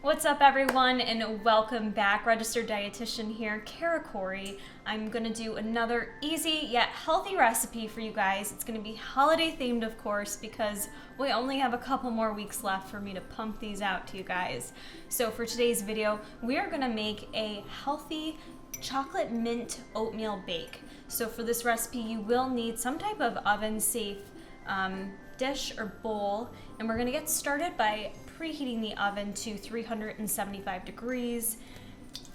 What's up everyone and welcome back. Registered Dietitian here, Kara Corey. I'm gonna do another easy yet healthy recipe for you guys. It's gonna be holiday themed of course because we only have a couple more weeks left for me to pump these out to you guys. So for today's video, we are gonna make a healthy chocolate mint oatmeal bake. So for this recipe, you will need some type of oven safe dish or bowl, and we're gonna get started by preheating the oven to 375 degrees.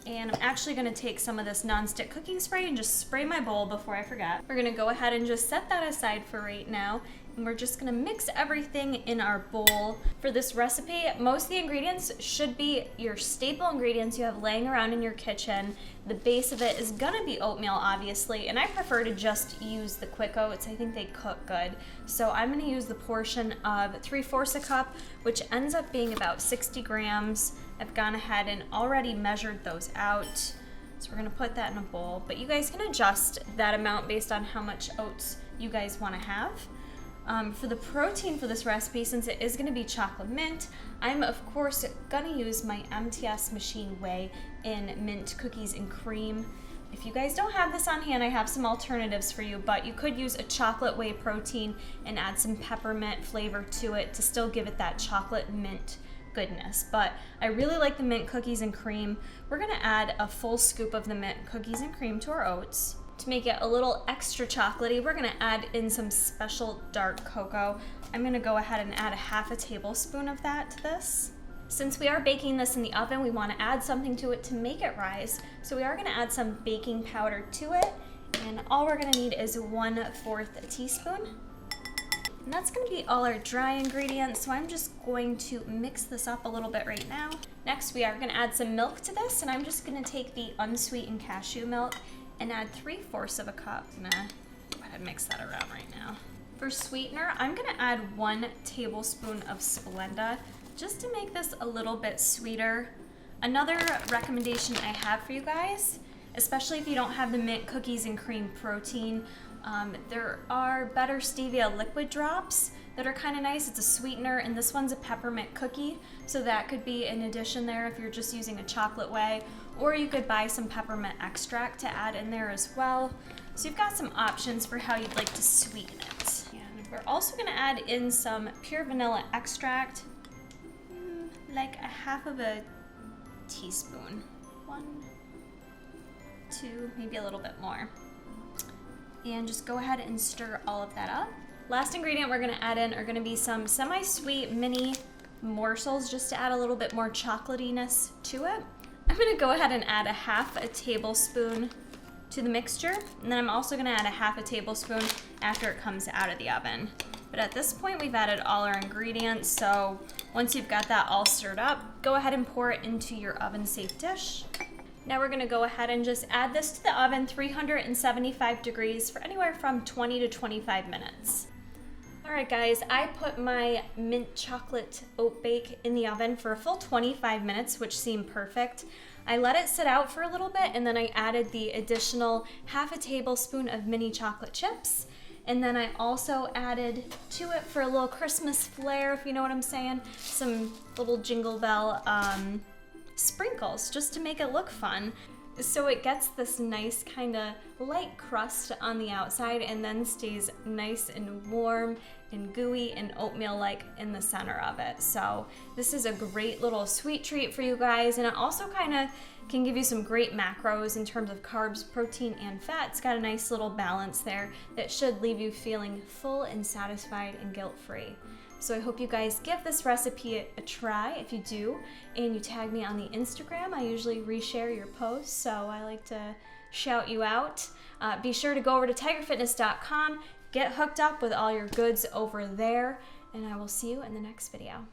And I'm actually gonna take some of this nonstick cooking spray and just spray my bowl before I forget. We're gonna go ahead and just set that aside for right now. And we're just gonna mix everything in our bowl. For this recipe, most of the ingredients should be your staple ingredients you have laying around in your kitchen. The base of it is gonna be oatmeal, obviously, and I prefer to just use the quick oats. I think they cook good. So I'm gonna use the portion of 3/4 a cup, which ends up being about 60 grams. I've gone ahead and already measured those out. So we're gonna put that in a bowl, but you guys can adjust that amount based on how much oats you guys wanna have. For the protein for this recipe, since it is gonna be chocolate mint, I'm of course gonna use my MTS machine whey in mint cookies and cream. If you guys don't have this on hand, I have some alternatives for you, but you could use a chocolate whey protein and add some peppermint flavor to it to still give it that chocolate mint goodness. But I really like the mint cookies and cream. We're gonna add a full scoop of the mint cookies and cream to our oats. To make it a little extra chocolatey, we're gonna add in some special dark cocoa. I'm gonna go ahead and add a half a tablespoon of that to this. Since we are baking this in the oven, we wanna add something to it to make it rise. So we are gonna add some baking powder to it. And all we're gonna need is 1/4 teaspoon. And that's gonna be all our dry ingredients. So I'm just going to mix this up a little bit right now. Next, we are gonna add some milk to this, and I'm just gonna take the unsweetened cashew milk and add 3/4 of a cup. I'm gonna go ahead and mix that around right now. For sweetener, I'm gonna add 1 tablespoon of Splenda just to make this a little bit sweeter. Another recommendation I have for you guys, especially if you don't have the mint cookies and cream protein, there are better stevia liquid drops that are kind of nice. It's a sweetener, and this one's a peppermint cookie, so that could be an addition there if you're just using a chocolate whey, or you could buy some peppermint extract to add in there as well. So you've got some options for how you'd like to sweeten it. And we're also gonna add in some pure vanilla extract, like a half of a teaspoon. 1, 2, maybe a little bit more. And just go ahead and stir all of that up. Last ingredient we're gonna add in are gonna be some semi-sweet mini morsels just to add a little bit more chocolatiness to it. I'm gonna go ahead and add a half a tablespoon to the mixture, and then I'm also gonna add a half a tablespoon after it comes out of the oven. But at this point, we've added all our ingredients, so once you've got that all stirred up, go ahead and pour it into your oven-safe dish. Now we're gonna go ahead and just add this to the oven, 375 degrees for anywhere from 20 to 25 minutes. All right guys, I put my mint chocolate oat bake in the oven for a full 25 minutes, which seemed perfect. I let it sit out for a little bit, and then I added the additional half a tablespoon of mini chocolate chips. And then I also added to it, for a little Christmas flair, if you know what I'm saying, some little Jingle Bell sprinkles just to make it look fun. So it gets this nice kind of light crust on the outside and then stays nice and warm and gooey and oatmeal-like in the center of it. So this is a great little sweet treat for you guys, and it also kind of can give you some great macros in terms of carbs, protein, and fat. It's got a nice little balance there that should leave you feeling full and satisfied and guilt-free. So I hope you guys give this recipe a try. If you do, and you tag me on the Instagram, I usually reshare your posts, so I like to shout you out. Be sure to go over to tigerfitness.com, get hooked up with all your goods over there, and I will see you in the next video.